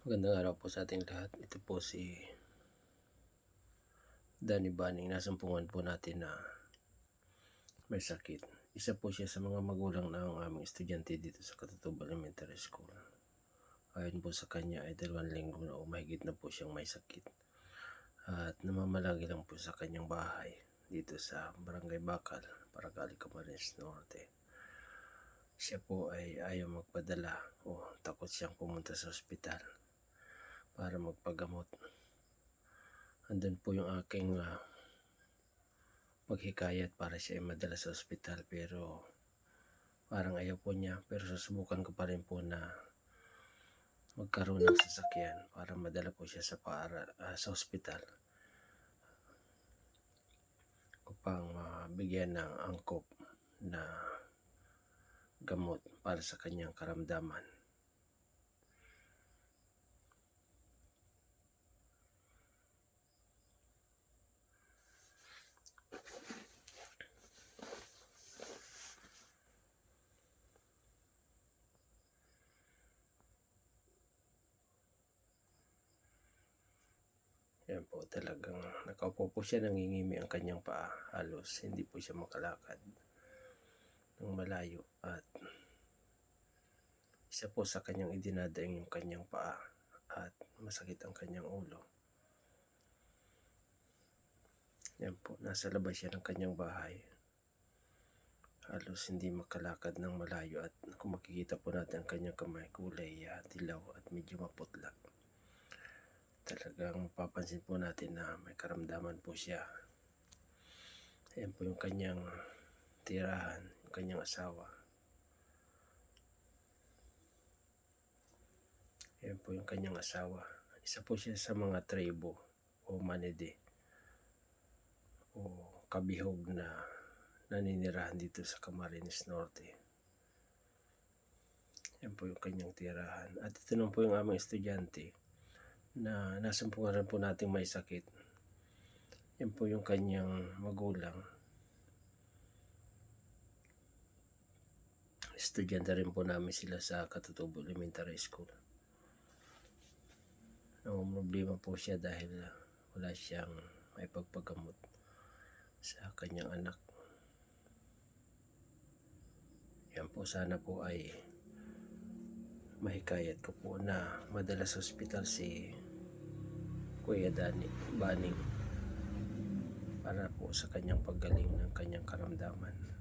Magandang araw po sa ating lahat. Ito po si Danny Baning. Nasumpungan po natin na may sakit. Isa po siya sa mga magulang ng aming estudyante dito sa Katutubo Elementary School. Ayon po sa kanya ay 2 linggo na o mahigit na po siyang may sakit. At namamalagi lang po sa kanyang bahay dito sa Barangay Bakal, Paracali, Camarines Norte. Siya po ay ayaw magpadala o takot siyang pumunta sa ospital para magpagamot. Andun po yung aking paghikayat para siya ay madala sa ospital, pero parang ayaw po niya. Pero susubukan ko pa rin po na magkaroon ng sasakyan para madala po siya sa ospital upang mabigyan ng angkop na gamot para sa kanyang karamdaman. Yan po, talagang nakaupo po siya, nangingimi ang kanyang paa. Halos hindi po siya makalakad ng malayo, at isa po sa kanyang idinadaing yung kanyang paa at masakit ang kanyang ulo. Yan po, nasa labas siya ng kanyang bahay. Halos hindi makalakad ng malayo, at kung makikita po natin ang kanyang kamay, kulay dilaw at medyo maputla. Talagang mapapansin po natin na may karamdaman po siya. Ayan po yung kanyang tirahan, yung kanyang asawa. Ayan po yung kanyang asawa. Isa po siya sa mga tribo o manide o kabihog na naninirahan dito sa Camarines Norte. Ayan po yung kanyang tirahan. At ito naman po yung aming estudyante na nasumpungan rin po nating may sakit. Yan po yung kanyang magulang. Estudyante rin po namin sila sa Katutubo Elementary School. Problema po siya dahil wala siyang may pagpagamot sa kanyang anak. Yan po, sana po ay mahikayat ko po na madala sa ospital si Kuya Danny Baning para po sa kanyang paggaling ng kanyang karamdaman.